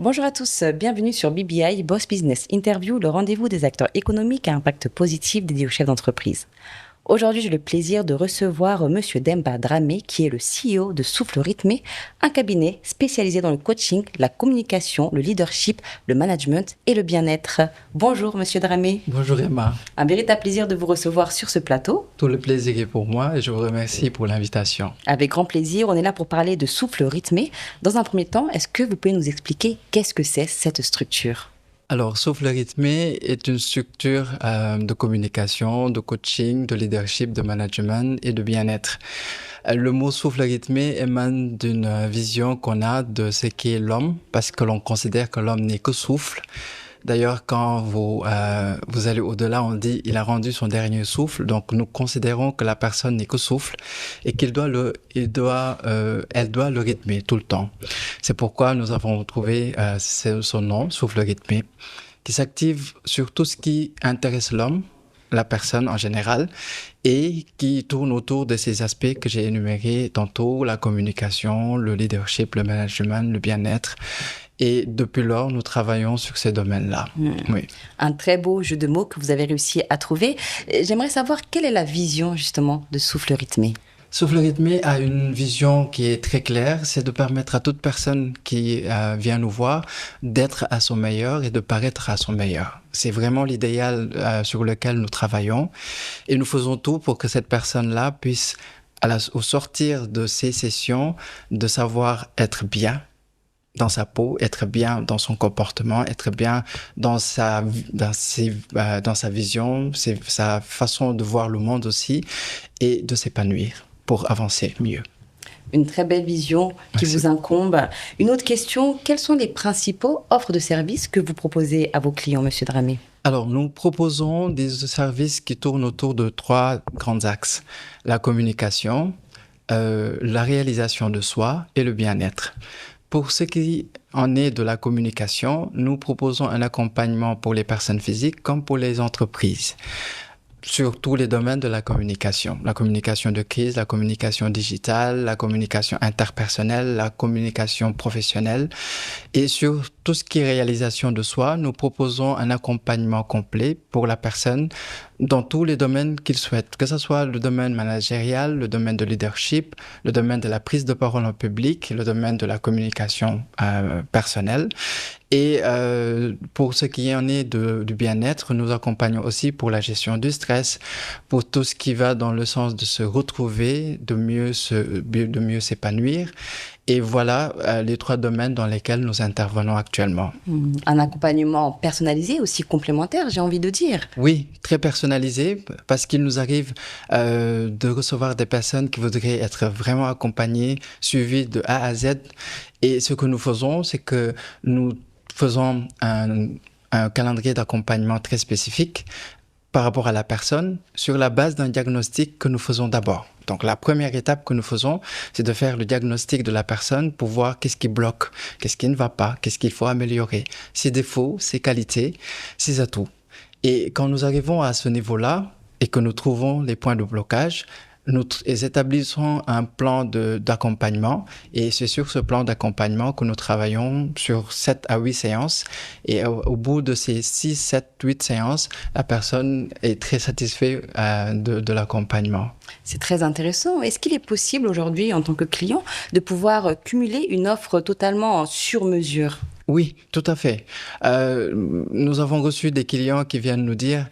Bonjour à tous, bienvenue sur BBI Boss Business Interview, le rendez-vous des acteurs économiques à impact positif dédié aux chefs d'entreprise. Aujourd'hui, j'ai le plaisir de recevoir Monsieur Demba Dramé, qui est le CEO de Souffle Rythmé, un cabinet spécialisé dans le coaching, la communication, le leadership, le management et le bien-être. Bonjour Monsieur Dramé. Bonjour Emma. Un véritable plaisir de vous recevoir sur ce plateau. Tout le plaisir est pour moi et je vous remercie pour l'invitation. Avec grand plaisir, on est là pour parler de Souffle Rythmé. Dans un premier temps, est-ce que vous pouvez nous expliquer qu'est-ce que c'est cette structure ? Alors, Souffle Rythmé est une structure de communication, de coaching, de leadership, de management et de bien-être. Le mot souffle rythmé émane d'une vision qu'on a de ce qu'est l'homme, parce que l'on considère que l'homme n'est que souffle. D'ailleurs, quand vous allez au-delà, on dit il a rendu son dernier souffle. Donc, nous considérons que la personne n'est que souffle et elle doit le rythmer tout le temps. C'est pourquoi nous avons trouvé son nom, souffle rythmé, qui s'active sur tout ce qui intéresse l'homme, la personne en général, et qui tourne autour de ces aspects que j'ai énumérés tantôt, la communication, le leadership, le management, le bien-être. Et depuis lors, nous travaillons sur ces domaines-là. Oui. Un très beau jeu de mots que vous avez réussi à trouver. J'aimerais savoir quelle est la vision justement de Souffle Rythmé. Souffle Rythmé a une vision qui est très claire, c'est de permettre à toute personne qui vient nous voir d'être à son meilleur et de paraître à son meilleur. C'est vraiment l'idéal sur lequel nous travaillons et nous faisons tout pour que cette personne-là puisse, au sortir de ces sessions, de savoir être bien dans sa peau, être bien dans son comportement, être bien dans sa vision, sa façon de voir le monde aussi et de s'épanouir pour avancer mieux. Une très belle vision qui vous incombe. Une autre question, quelles sont les principaux offres de services que vous proposez à vos clients, Monsieur Dramé ? Alors, nous proposons des services qui tournent autour de 3 grands axes. La communication, la réalisation de soi et le bien-être. Pour ce qui en est de la communication, nous proposons un accompagnement pour les personnes physiques comme pour les entreprises, sur tous les domaines de la communication de crise, la communication digitale, la communication interpersonnelle, la communication professionnelle. Et sur tout ce qui est réalisation de soi, nous proposons un accompagnement complet pour la personne dans tous les domaines qu'il souhaite, que ce soit le domaine managérial, le domaine de leadership, le domaine de la prise de parole en public, le domaine de la communication personnelle. Et pour ce qui en est du bien-être, nous accompagnons aussi pour la gestion du stress, pour tout ce qui va dans le sens de se retrouver, de mieux s'épanouir. Et voilà les 3 domaines dans lesquels nous intervenons actuellement. Un accompagnement personnalisé, aussi complémentaire, j'ai envie de dire. Oui, très personnalisé, parce qu'il nous arrive de recevoir des personnes qui voudraient être vraiment accompagnées, suivies de A à Z. Et ce que nous faisons, c'est que nous faisons un calendrier d'accompagnement très spécifique par rapport à la personne sur la base d'un diagnostic que nous faisons d'abord. Donc, la première étape que nous faisons, c'est de faire le diagnostic de la personne pour voir qu'est-ce qui bloque, qu'est-ce qui ne va pas, qu'est-ce qu'il faut améliorer, ses défauts, ses qualités, ses atouts. Et quand nous arrivons à ce niveau-là et que nous trouvons les points de blocage, nous établissons un plan d'accompagnement et c'est sur ce plan d'accompagnement que nous travaillons sur 7 à 8 séances et au bout de ces 6, 7, 8 séances, la personne est très satisfaite de l'accompagnement. C'est très intéressant. Est-ce qu'il est possible aujourd'hui, en tant que client, de pouvoir cumuler une offre totalement sur mesure ? Oui, tout à fait. Nous avons reçu des clients qui viennent nous dire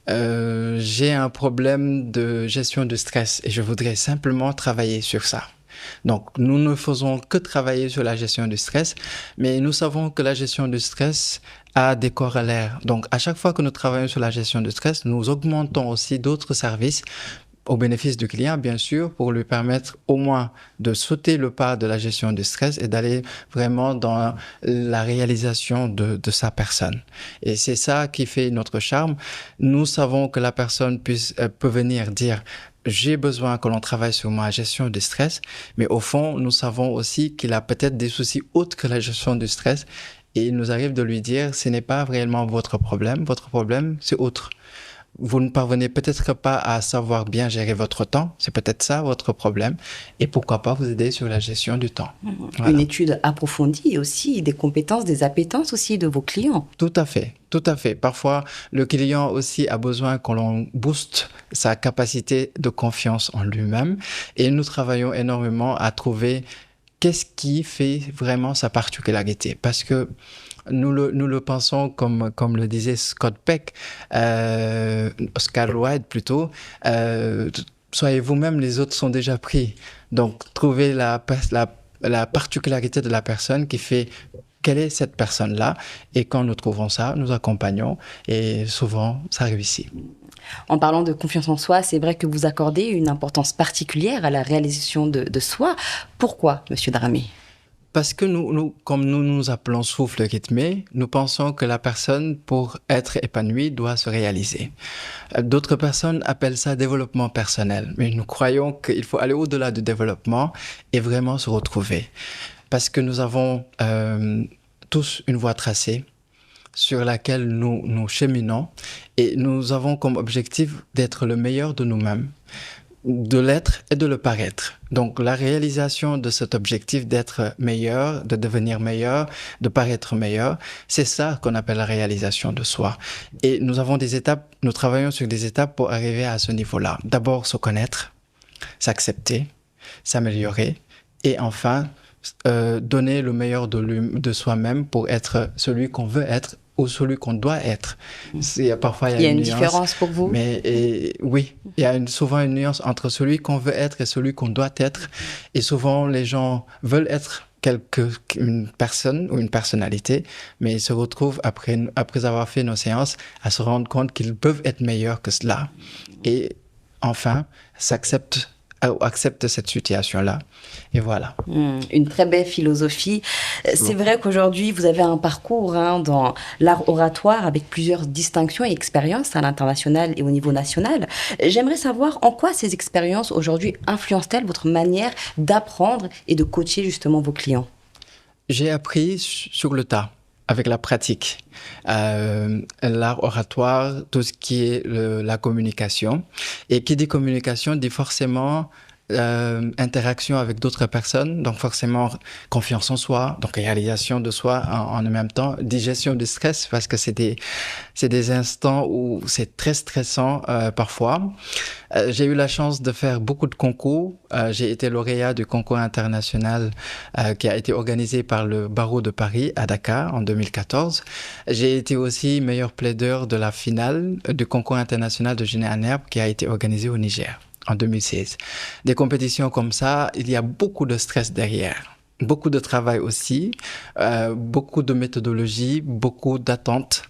j'ai un problème de gestion du stress et je voudrais simplement travailler sur ça. Donc, nous ne faisons que travailler sur la gestion du stress, mais nous savons que la gestion du stress a des corollaires. Donc, à chaque fois que nous travaillons sur la gestion du stress, nous augmentons aussi d'autres services au bénéfice du client, bien sûr, pour lui permettre au moins de sauter le pas de la gestion du stress et d'aller vraiment dans la réalisation de sa personne. Et c'est ça qui fait notre charme. Nous savons que la personne peut venir dire « j'ai besoin que l'on travaille sur ma gestion du stress », mais au fond, nous savons aussi qu'il a peut-être des soucis autres que la gestion du stress et il nous arrive de lui dire « ce n'est pas réellement votre problème c'est autre ». vous ne parvenez peut-être pas à savoir bien gérer votre temps. C'est peut-être ça votre problème. Et pourquoi pas vous aider sur la gestion du temps. Voilà. Une étude approfondie et aussi des compétences, des appétences aussi de vos clients. Tout à fait, tout à fait. Parfois, le client aussi a besoin qu'on l'on booste sa capacité de confiance en lui-même. Et nous travaillons énormément à trouver qu'est-ce qui fait vraiment sa particularité. Parce que nous le pensons comme le disait Scott Peck, Oscar Wilde plutôt, soyez vous-même, les autres sont déjà pris. Donc, trouvez la particularité de la personne qui fait quelle est cette personne-là. Et quand nous trouvons ça, nous accompagnons et souvent, ça réussit. En parlant de confiance en soi, c'est vrai que vous accordez une importance particulière à la réalisation de soi. Pourquoi, Monsieur Dramé? Parce que comme nous appelons souffle rythmé, nous pensons que la personne, pour être épanouie, doit se réaliser. D'autres personnes appellent ça développement personnel, mais nous croyons qu'il faut aller au-delà du développement et vraiment se retrouver. Parce que nous avons tous une voie tracée sur laquelle nous cheminons et nous avons comme objectif d'être le meilleur de nous-mêmes, de l'être et de le paraître. Donc la réalisation de cet objectif d'être meilleur, de devenir meilleur, de paraître meilleur, c'est ça qu'on appelle la réalisation de soi. Et nous avons des étapes, nous travaillons sur des étapes pour arriver à ce niveau-là. D'abord se connaître, s'accepter, s'améliorer et enfin donner le meilleur de soi-même pour être celui qu'on veut être ou celui qu'on doit être. Parfois, il y a une différence pour vous? Oui, il y a souvent une nuance entre celui qu'on veut être et celui qu'on doit être. Et souvent, les gens veulent être une personne ou une personnalité, mais ils se retrouvent après avoir fait nos séances à se rendre compte qu'ils peuvent être meilleurs que cela. Et enfin, accepte cette situation-là. Et voilà. Une très belle philosophie. C'est vrai qu'aujourd'hui, vous avez un parcours dans l'art oratoire avec plusieurs distinctions et expériences à l'international et au niveau national. J'aimerais savoir en quoi ces expériences aujourd'hui influencent-elles votre manière d'apprendre et de coacher justement vos clients? J'ai appris sur le tas, avec la pratique. L'art oratoire, tout ce qui est la communication. Et qui dit communication dit forcément interaction avec d'autres personnes, donc forcément confiance en soi, donc réalisation de soi en même temps, digestion du stress, parce que c'est des instants où c'est très stressant parfois. J'ai eu la chance de faire beaucoup de concours. J'ai été lauréat du concours international qui a été organisé par le barreau de Paris à Dakar en 2014. J'ai été aussi meilleur plaideur de la finale du concours international de génie en herbe qui a été organisé au Niger en 2016. Des compétitions comme ça, il y a beaucoup de stress derrière. Beaucoup de travail aussi, beaucoup de méthodologie, beaucoup d'attentes.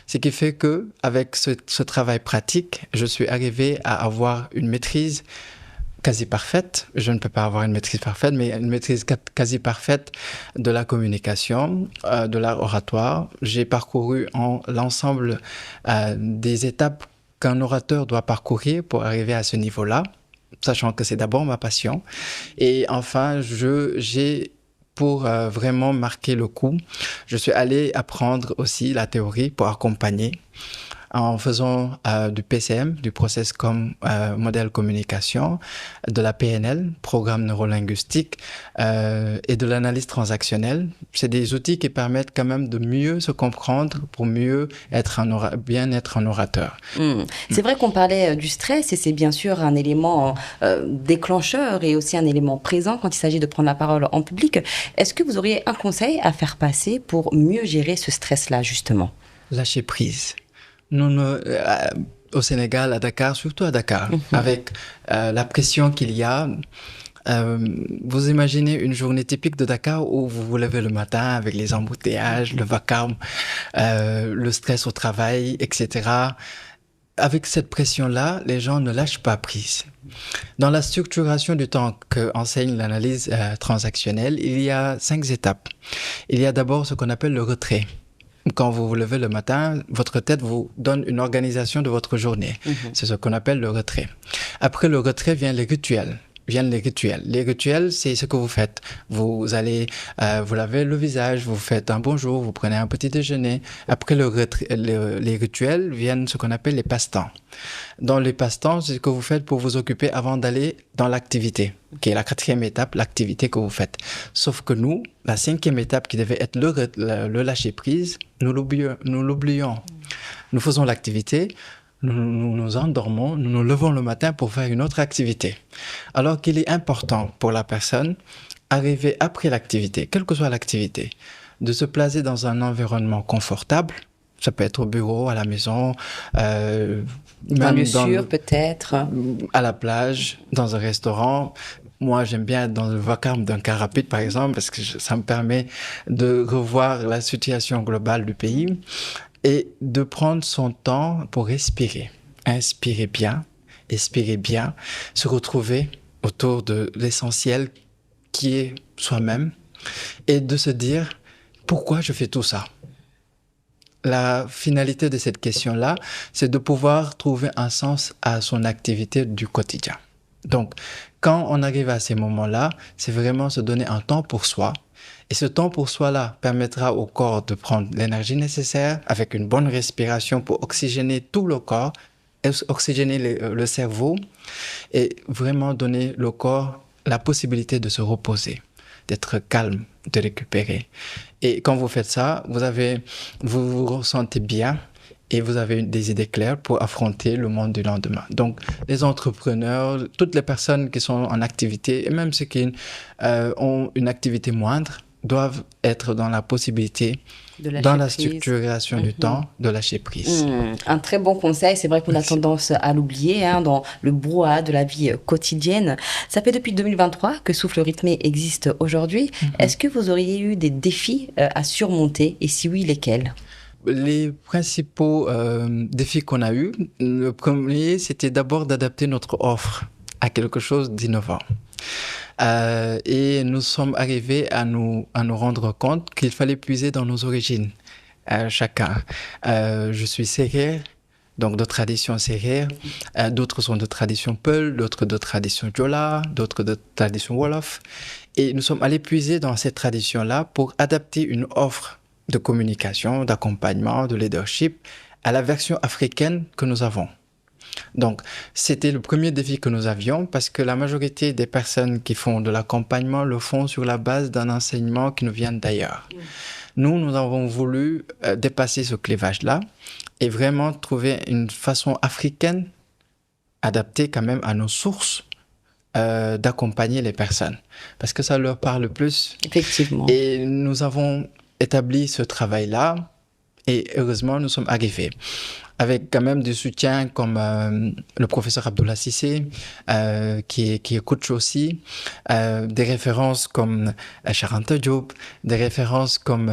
Ce qui fait que, avec ce travail pratique, je suis arrivé à avoir une maîtrise quasi parfaite. Je ne peux pas avoir une maîtrise parfaite, mais une maîtrise quasi parfaite de la communication, de l'art oratoire. J'ai parcouru l'ensemble des étapes qu'un orateur doit parcourir pour arriver à ce niveau-là, sachant que c'est d'abord ma passion. Et enfin, pour vraiment marquer le coup, je suis allé apprendre aussi la théorie pour accompagner en faisant du PCM, du Process comme modèle communication, de la PNL, programme neurolinguistique, et de l'analyse transactionnelle. C'est des outils qui permettent quand même de mieux se comprendre pour mieux bien être un orateur. C'est vrai qu'on parlait du stress et c'est bien sûr un élément déclencheur et aussi un élément présent quand il s'agit de prendre la parole en public. Est-ce que vous auriez un conseil à faire passer pour mieux gérer ce stress-là, justement? Lâcher prise. Au Sénégal, à Dakar, surtout à Dakar, avec la pression qu'il y a. Vous imaginez une journée typique de Dakar où vous vous levez le matin avec les embouteillages, le vacarme, le stress au travail, etc. Avec cette pression-là, les gens ne lâchent pas prise. Dans la structuration du temps qu'enseigne l'analyse transactionnelle, il y a 5 étapes. Il y a d'abord ce qu'on appelle le retrait. Quand vous vous levez le matin, votre tête vous donne une organisation de votre journée. C'est ce qu'on appelle le retrait. Après le retrait vient les rituels. viennent les rituels. Les rituels, c'est ce que vous faites. Vous allez, vous lavez le visage, vous faites un bonjour, vous prenez un petit déjeuner. Après les rituels viennent ce qu'on appelle les passe-temps. Dans les passe-temps, c'est ce que vous faites pour vous occuper avant d'aller dans l'activité, qui est la 4e étape, l'activité que vous faites. Sauf que nous, la 5e étape qui devait être le lâcher-prise, nous l'oublions. Nous faisons l'activité, nous nous endormons, nous nous levons le matin pour faire une autre activité. Alors qu'il est important pour la personne, arriver après l'activité, quelle que soit l'activité, de se placer dans un environnement confortable. Ça peut être au bureau, à la maison, un lieu sûr peut-être. À la plage, dans un restaurant. Moi, j'aime bien être dans le vacarme d'un car rapide, par exemple, parce que ça me permet de revoir la situation globale du pays et de prendre son temps pour respirer. Inspirer bien, expirer bien, se retrouver autour de l'essentiel qui est soi-même et de se dire pourquoi je fais tout ça. La finalité de cette question-là, c'est de pouvoir trouver un sens à son activité du quotidien. Donc, quand on arrive à ces moments-là, c'est vraiment se donner un temps pour soi. Et ce temps pour soi-là permettra au corps de prendre l'énergie nécessaire avec une bonne respiration pour oxygéner tout le corps, oxygéner le cerveau et vraiment donner au corps la possibilité de se reposer, d'être calme, de récupérer. Et quand vous faites ça, vous vous ressentez bien et vous avez des idées claires pour affronter le monde du lendemain. Donc, les entrepreneurs, toutes les personnes qui sont en activité, et même ceux qui ont une activité moindre, doivent être dans la possibilité, dans la structuration du temps, de lâcher prise. Un très bon conseil. C'est vrai qu'on a tendance à l'oublier dans le brouhaha de la vie quotidienne. Ça fait depuis 2023 que Souffle Rythmé existe aujourd'hui. Est-ce que vous auriez eu des défis à surmonter et si oui, lesquels ? Les principaux défis qu'on a eus, le premier, c'était d'abord d'adapter notre offre à quelque chose d'innovant. Et nous sommes arrivés à nous rendre compte qu'il fallait puiser dans nos origines, chacun. Je suis sérère, donc de tradition sérère. D'autres sont de tradition Peul, d'autres de tradition Diola, d'autres de tradition Wolof. Et nous sommes allés puiser dans cette tradition-là pour adapter une offre de communication, d'accompagnement, de leadership à la version africaine que nous avons. Donc, c'était le premier défi que nous avions parce que la majorité des personnes qui font de l'accompagnement le font sur la base d'un enseignement qui nous vient d'ailleurs. Nous avons voulu dépasser ce clivage-là et vraiment trouver une façon africaine adaptée quand même à nos sources d'accompagner les personnes parce que ça leur parle plus. Effectivement. Et nous avons établi ce travail-là et heureusement, nous sommes arrivés avec quand même du soutien comme le professeur Abdoulaye Cissé, qui est coach aussi, des références comme Charanta Diop, des références comme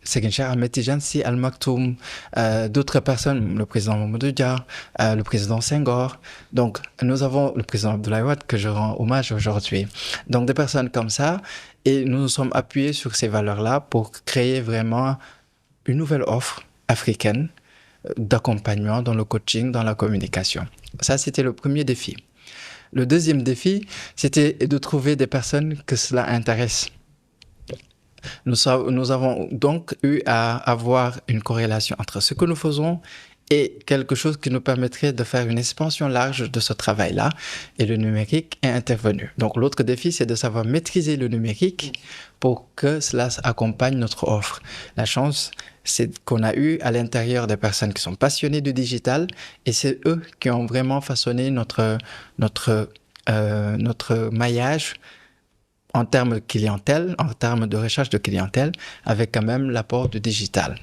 Seguin Cheikh Ahmed Tidiane Sy Al Maktoum, d'autres personnes, le président Mamadou Dia, le président Senghor. Donc, nous avons le président Abdoulaye Wade que je rends hommage aujourd'hui. Donc, des personnes comme ça. Et nous nous sommes appuyés sur ces valeurs-là pour créer vraiment une nouvelle offre africaine d'accompagnement dans le coaching, dans la communication. Ça, c'était le premier défi. Le deuxième défi, c'était de trouver des personnes que cela intéresse. Nous avons donc eu à avoir une corrélation entre ce que nous faisons et quelque chose qui nous permettrait de faire une expansion large de ce travail-là. Et le numérique est intervenu. Donc, l'autre défi, c'est de savoir maîtriser le numérique pour que cela accompagne notre offre. La chance, c'est qu'on a eu à l'intérieur des personnes qui sont passionnées du digital et c'est eux qui ont vraiment façonné notre maillage en termes de clientèle, en termes de recherche de clientèle, avec quand même l'apport du digital.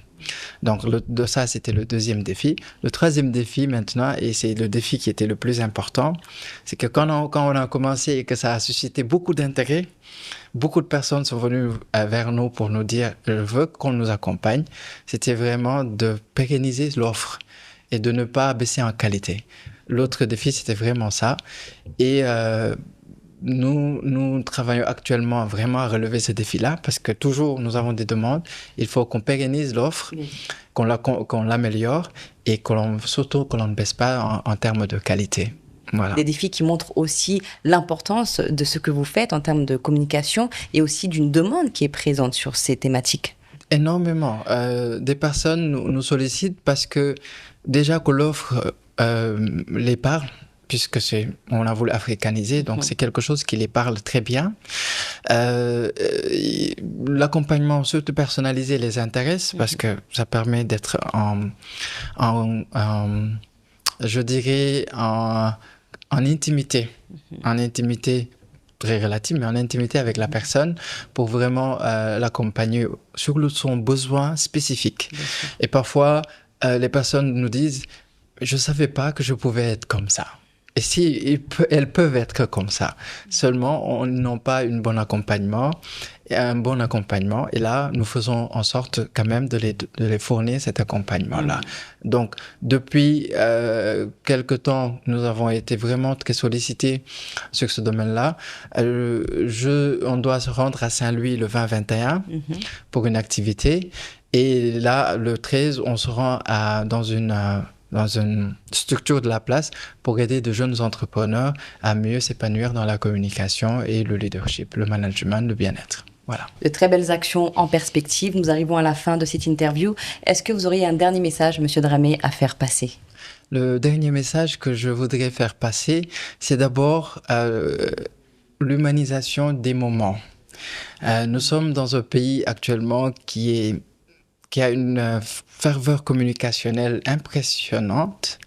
Donc, ça, c'était le deuxième défi. Le troisième défi maintenant, et c'est le défi qui était le plus important, c'est que quand on a commencé et que ça a suscité beaucoup d'intérêt, beaucoup de personnes sont venues vers nous pour nous dire « je veux qu'on nous accompagne », c'était vraiment de pérenniser l'offre et de ne pas baisser en qualité. L'autre défi, c'était vraiment ça. Et nous travaillons actuellement vraiment à relever ce défi-là parce que toujours nous avons des demandes. Il faut qu'on pérennise l'offre, qu'on l'améliore et surtout que l'on ne baisse pas en termes de qualité. Voilà. Des défis qui montrent aussi l'importance de ce que vous faites en termes de communication et aussi d'une demande qui est présente sur ces thématiques. Énormément. Des personnes nous sollicitent parce que déjà que l'offre les parle, puisque on a voulu africaniser, donc c'est quelque chose qui les parle très bien. L'accompagnement surtout personnalisé les intéresse parce que ça permet d'être je dirais en intimité, très relative, mais en intimité avec la personne pour vraiment l'accompagner sur son besoin spécifique. Et parfois, les personnes nous disent « Je ne savais pas que je pouvais être comme ça ». Et si elles peuvent être comme ça, seulement ils n'ont pas un bon accompagnement. Et là, nous faisons en sorte quand même de les fournir cet accompagnement-là. Donc, depuis quelque temps, nous avons été vraiment très sollicités sur ce domaine-là. On doit se rendre à Saint-Louis le 20-21 pour une activité. Et là, le 13, on se rend dans une structure de la place pour aider de jeunes entrepreneurs à mieux s'épanouir dans la communication et le leadership, le management, le bien-être. Voilà. De très belles actions en perspective. Nous arrivons à la fin de cette interview. Est-ce que vous auriez un dernier message, Monsieur Dramé, à faire passer ? Le dernier message que je voudrais faire passer, c'est d'abord l'humanisation des moments. Nous sommes dans un pays actuellement qui a une ferveur communicationnelle impressionnante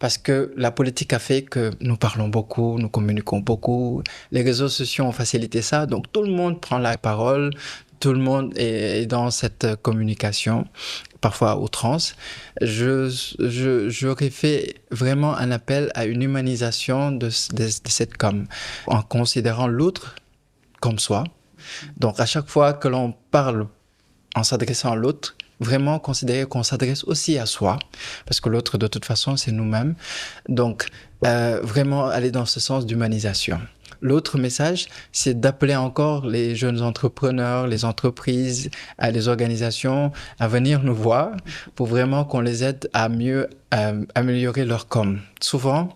parce que la politique a fait que nous parlons beaucoup, nous communiquons beaucoup. Les réseaux sociaux ont facilité ça, donc tout le monde prend la parole, tout le monde est dans cette communication, parfois à outrance. J'aurais fait vraiment un appel à une humanisation de cette com, en considérant l'autre comme soi. Donc à chaque fois que l'on parle en s'adressant à l'autre, vraiment considérer qu'on s'adresse aussi à soi, parce que l'autre, de toute façon, c'est nous-mêmes. Donc, vraiment aller dans ce sens d'humanisation. L'autre message, c'est d'appeler encore les jeunes entrepreneurs, les entreprises, les organisations à venir nous voir pour vraiment qu'on les aide à mieux améliorer leur com. Souvent,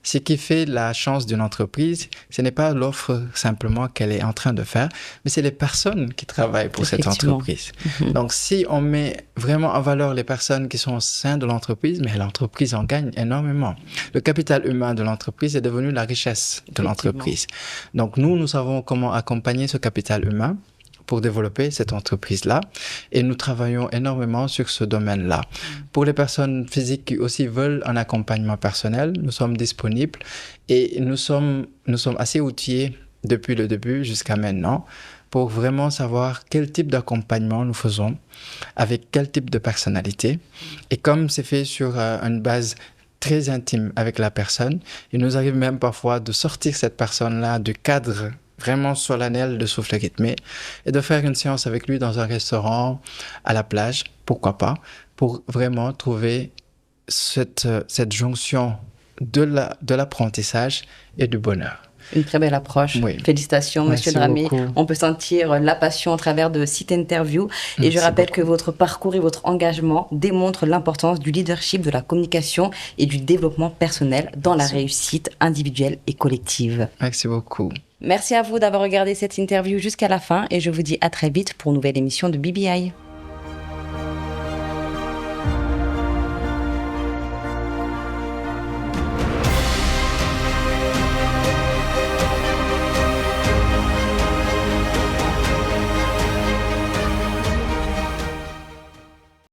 ce qui fait la chance d'une entreprise, ce n'est pas l'offre simplement qu'elle est en train de faire, mais c'est les personnes qui travaillent pour cette entreprise. Donc, si on met vraiment en valeur les personnes qui sont au sein de l'entreprise, mais l'entreprise en gagne énormément. Le capital humain de l'entreprise est devenu la richesse de l'entreprise. Donc, nous savons comment accompagner ce capital humain pour développer cette entreprise-là. Et nous travaillons énormément sur ce domaine-là. Pour les personnes physiques qui aussi veulent un accompagnement personnel, nous sommes disponibles et nous sommes assez outillés depuis le début jusqu'à maintenant pour vraiment savoir quel type d'accompagnement nous faisons, avec quel type de personnalité. Et comme c'est fait sur une base très intime avec la personne, il nous arrive même parfois de sortir cette personne-là du cadre vraiment solennel de souffle rythmé et de faire une séance avec lui dans un restaurant, à la plage, pourquoi pas, pour vraiment trouver cette jonction de l'apprentissage et du bonheur. Une très belle approche. Oui. Félicitations, Monsieur Dramé. On peut sentir la passion à travers de cette interview. Et je rappelle que votre parcours et votre engagement démontrent l'importance du leadership, de la communication et du développement personnel dans la réussite individuelle et collective. Merci beaucoup. Merci à vous d'avoir regardé cette interview jusqu'à la fin et je vous dis à très vite pour une nouvelle émission de BBI.